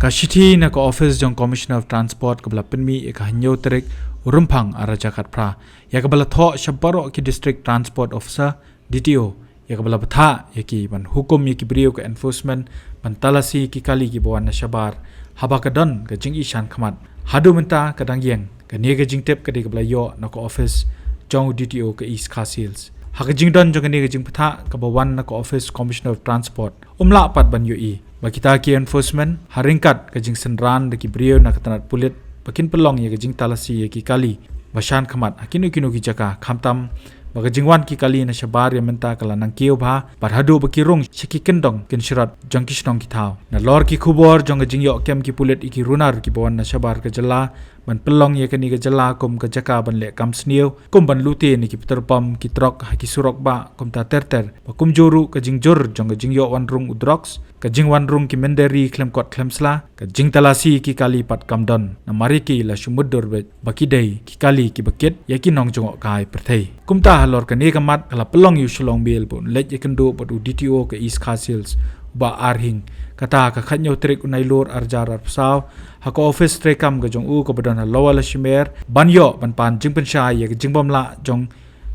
Kashiti na ko office jong Commissioner of Transport kabla penmi eka hanyo terik urumpang ara Jakarta pra ya kabla tho shabaro ki district transport officer DTO ya kabla batha ya ki ban hukum ya ki brio ka enforcement ban talasi ki kali ki bawan na shabar haba kadon ka jing ishan khamat hadu menta kadang yeng ka ne ka jing tep ka de kabla yo na ko office jong DTO ka East Khasils ha ka jing don jong ne ka jing batha ka bawan na ko office Commissioner of Transport umla pat ban yo i bakita ki enforcement haringkat ka jing senran de ki brio na katanat pulit bakin pelong ya ka jing talasi ya ki kali bashan khamat akinu kinu ki jaka khamtam baga jingwan ki kali na shabar ya menta kala nang kiyo bha barhadu bakirung shiki kendong kin shirat jong kishnong ki thau na lor ki khubor jong ka jing yo kem ki pulit iki runar ki bawan na shabar ka jala ban pelong ya kani ka jala kum ka jaka ban le kam sniu kum ban lute ni ki peterpam ki trok ha ki surok ba kum ta terter ba kum joru ka jing jor jong ka jing yo wan rung udrox ka jing wan rung ki menderi klem kot klemsla ka jing talasi ki kali pat kamdon na mari ki la shumudur be bakidei ki kali ki bakit ya ki nong jong kai perthei kum ta halor ka ne ka mat kala pelong yu shlong bel bon lej ya kendo pat u DTO ka East Khasils ba arhing kata ka khanyo trik unai lor arjar arpsaw ha ko office trekam ga jong u ko badon ha lawala shimer banyo ban pan jing pen sha ya jing bom la jong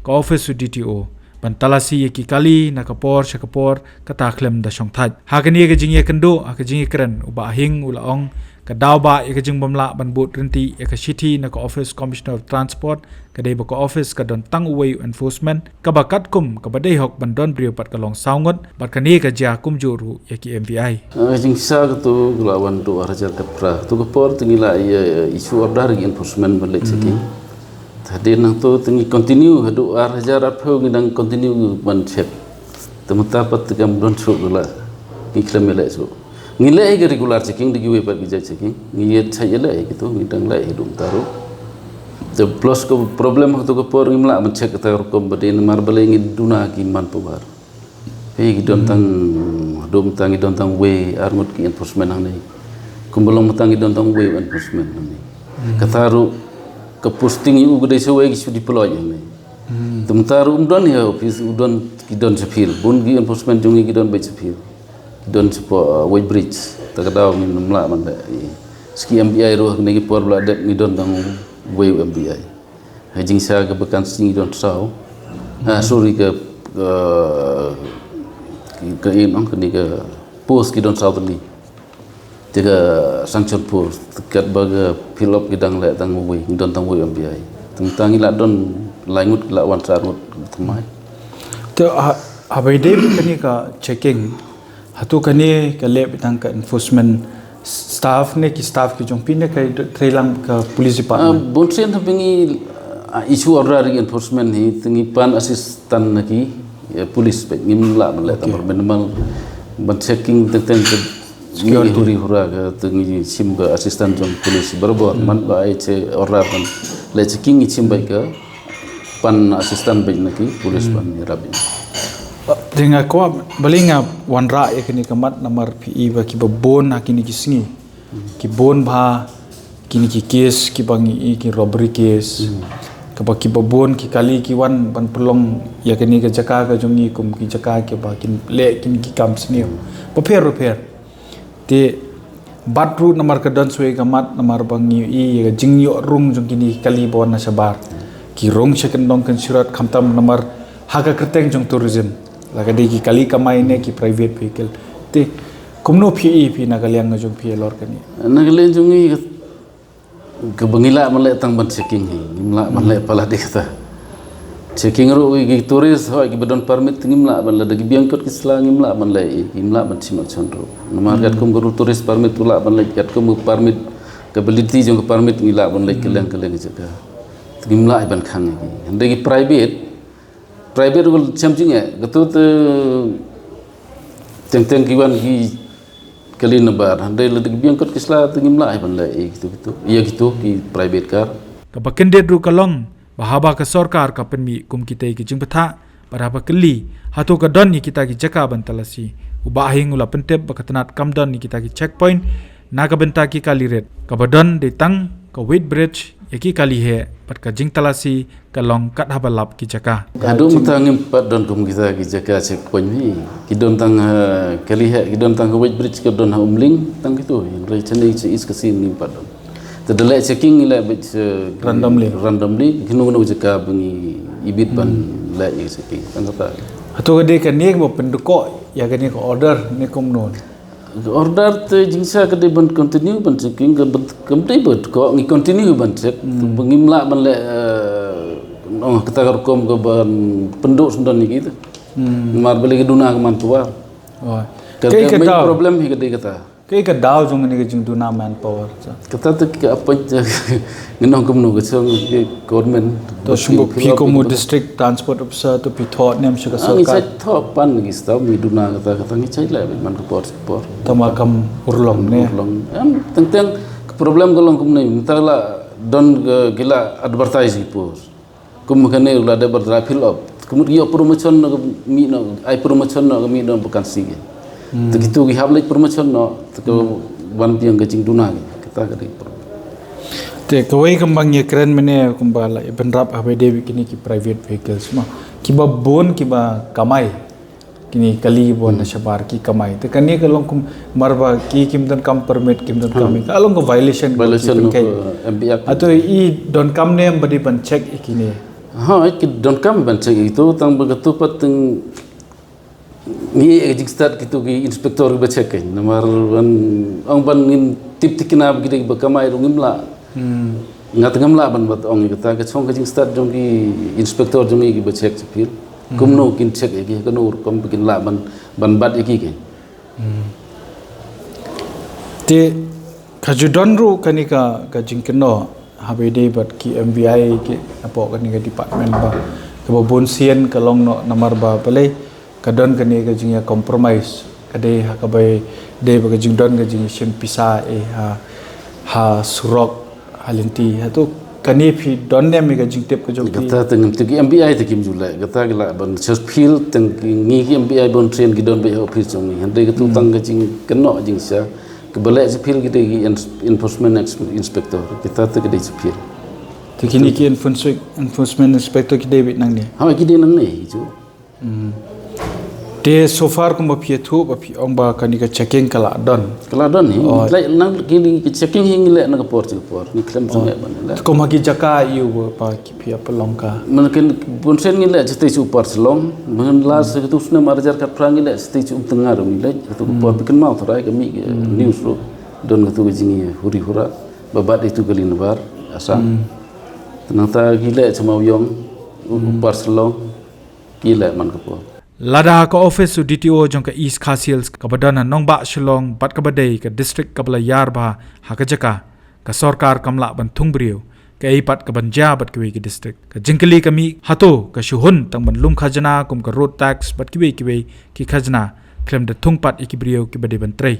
ko office DTO ban talasi ya ki kali na kapor shakapor kata klem da shong thaj ha ka ni ga jing ye kendo ha ka jing kren u ba hing ula ong ka daw ba ya ka jing bom la ban but renti ya ka city na ko office Commissioner of Transport ka dei ba ko office ka don tang uway enforcement ka ba kat kum ka ba dei hok ban don brio pat ka long saungot bat ka ni ka ja kum juru ya ki MPI jing sa ka tu lawan tu arajar ka pra tu ka por tingila isu order enforcement balik siki tadi nang tu tingi continue hadu arajar apho ngidang continue ban chep temuta pat kam don su la ki klemele su ngile ai regular checking di giwe pat bija checking ngiye chayela ai gitu ngidang lai hidung taru the plus ko problem tu ko por ngimla man check ta ko badin mar bale ngi duna ki man pubar pe gi don tang dom tang don tang we armut ki enforcement nang nei kumbolong tang don tang we enforcement nang nei kataru ke posting yu gede sewe gi su deploy nang nei tumtaru don ya office udon ki don sepil bun gi enforcement jungi gi don be sepil don sepo way bridge takadaw ni namla man da ski MBI ro ni ki por bla det ni don tang way MBI hajing sa ka bekan sing don saw sorry ka in on ni ka post ki don saw ni tiga sanction post kat baga fill up gidang le tang way don tang way MBI tentang ila don langut la wan sarut tmai to abai dei kani ka checking hatu kani ka lep tang ka enforcement staff ne ki staff ki jong pin ne ka thailang ka police department bonsen ta pingi issue order enforcement hi tingi pan assistant ki police pe ngim la man le ta normal ban checking teng security hura ka tingi sim ka assistant jong police berber man ba ai che order ban le checking sim ba ka pan assistant pe ki police pan rabi dengan ko balinga wanra ya kini kamat namar PE ba ki babon akini ki singi ki bon ba kini ki case ki bangi ki robbery case ka ba ki babon ki kali ki wan ban pelong ya kini ka jaka ka jongi kum ki jaka ki ba kin le kini ki kam sini ba repair te batru namar ka dan suai kamat namar bangi ya jingyo rung jong kini kali bon na sabar ki rong second dong kan surat khamtam namar haga kerteng jong tourism laga dei ki kali kamai ne ki private vehicle te kumno PE pi nagaliang ngajong PE lor kani nagaliang jongi ke bangila male tang ban checking hi ngimla male pala de kata checking ro gi tourist ho gi bedon permit ngimla ban la dagi biangkot ki sla ngimla man le ngimla ban simak chondro nomar gat kum guru tourist permit ula ban le gat kum permit ability jong permit ngila ban le keleng jaga ngimla ban khang gi ndegi private rule chamjing ya gatut teng kiwan ki kali nabar handai ledik biangkot kisla tengimla ban la gitu iya gitu ki private car ka bakende ru kalong bahaba ka sarkar ka penmi kum kita ki jingpatha baraba kali hatu ka don ni kita ki jaka ban talasi ubahing ula pentep bakatanat kamdon ni kita ki checkpoint naga benta ki kali red ka badon de tang ka weight bridge yaki kali he pat ka jing talasi ka long kat habalap ki jaka Hadu mutang empat don kum kita ki jaka checkpoint ni. Ki don tang kali he ki don tang White Bridge ke don umling tang gitu. Yang lai chani is ke sini empat don. Tadalai checking ila randomly kinu nu jaka bungi ibit ban lai ni checking tang kata. Atau gede kan ni mo penduko ya kan ni ko order ni kum non. Order te jingsa ke de ban continue ban checking ke kemdai bot ko ngi continue ban check bengimla ban le kita kerkom ke ban penduk sundan ni gitu. Mar beli ke duna ke mantua. Oh. Kai kata problem hi ke kata. Kai ka daw jong ni ke jing duna manpower. Kata tu ke apa ngenong kumno ke song ke government to shumbu pi komu district transport officer to pi thot nem shuka ngi sarkar sai thop pan ngi staw mi duna kata ngi chai la man ko por tamakam urlong ne am teng problem golong kum nei mentala don gila advertise por kum kane ula de berdra fill up kum yo promotion no mi no ai promotion no mi no bukan si tu gitu gi hablek promotion no to ban piang ke jing duna kita ke te kawai kembang ye keren mene kumbala ibn rap abede kini ki private vehicles ma kiba bon kiba kamai kini kali bon na shabar ki kamai te kani kalong kum marba ki kimdan kam permit kimdan kami kalong ko violation no MBA atau I don kam ne badi ban check ikini ha ki don kam ban check itu tang begitu pateng ni ejik gitu ki inspektor ba check namar ban ngin tip tikina gidi ba kamai rungimla ngat ngamla ban bat ong kita ke chong ke jing start jong ki inspector jong ki ba check chapil kumno kin check ki ka nur kom bikin la ban bat ki ke te kajudon ru kanika ka jing keno habede bat ki MVI ki apo kanika department ba ke bon sien kalong no namar ba pale kadon kanika jing ya compromise kade ha ka bai de ba jing don ka jing sien pisa ha surok halinti itu kani phi don ne mi ga jingtep ko jong kata tengam tegi MBI tekim julai kata gila ban just feel teng ngi ki MBI bon train ki don be office jong ni hande ke tang ga jing keno jing sa ke bele je feel ki de enforcement inspector kita te ke de feel te kini ki enforcement inspector ki de bit nang ni ha ki de nang ni ju te so far ko maphi thu ba phi ong ba kani ka checking kala don ni lai nang ki checking hing le na por ni klem jong ban ko magi jaka yu pa ki phi apalong ka mungkin bonsen ni le jete su par selong mun la se tu sna marjar ka prang ni le ste chu tengar ni le tu por bikin mau thorai ka mi news ro don ka tu jingi huri hura babat itu galin bar asam tenang ta gile chama yong par selong gile man ka por lada ka office su DTO jong ka East Khasiels ka badana nongba shillong bat ka badai ka district ka bala yar ba ha ka jaka ka sarkar kamla ban thungbriu ka ei pat ka banja bat ki ki district ka jingkali kami hato ka shuhun tang ban lum khajana kum ka road tax bat ki khajana klem da thungpat ikibriu ki bade ban trei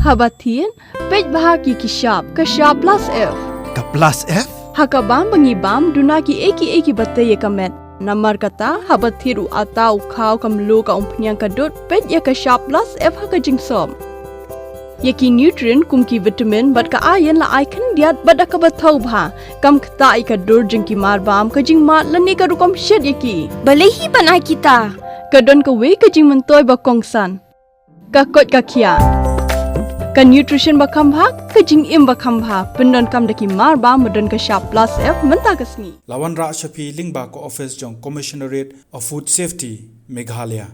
Habatin pej bahagi ki shop ka shop plus F ka plus F Hakabam bangi bam duna ki eki batai ye kamet namar kata habathiru atau khau kam lo ka umpnyang ka dot pet ya ka sharp plus F ha ka jingsom ye ki nutrient kum ki vitamin bat ka iron la ai khan diat bat ka bathau bha kam khta I ka dor jing ki mar bam ka jing ma lani ka rukom shed ye ki bale hi banai kita ka don ka we ka jing mantoy ba kongsan ka kot ka khia ka nutrition ba khambha ka jing im ba khambha pendon kam daki mar ba modon ka sharp plus F menta kasni lawan ra shapi lingba ko office jong commissionerate of food safety Meghalaya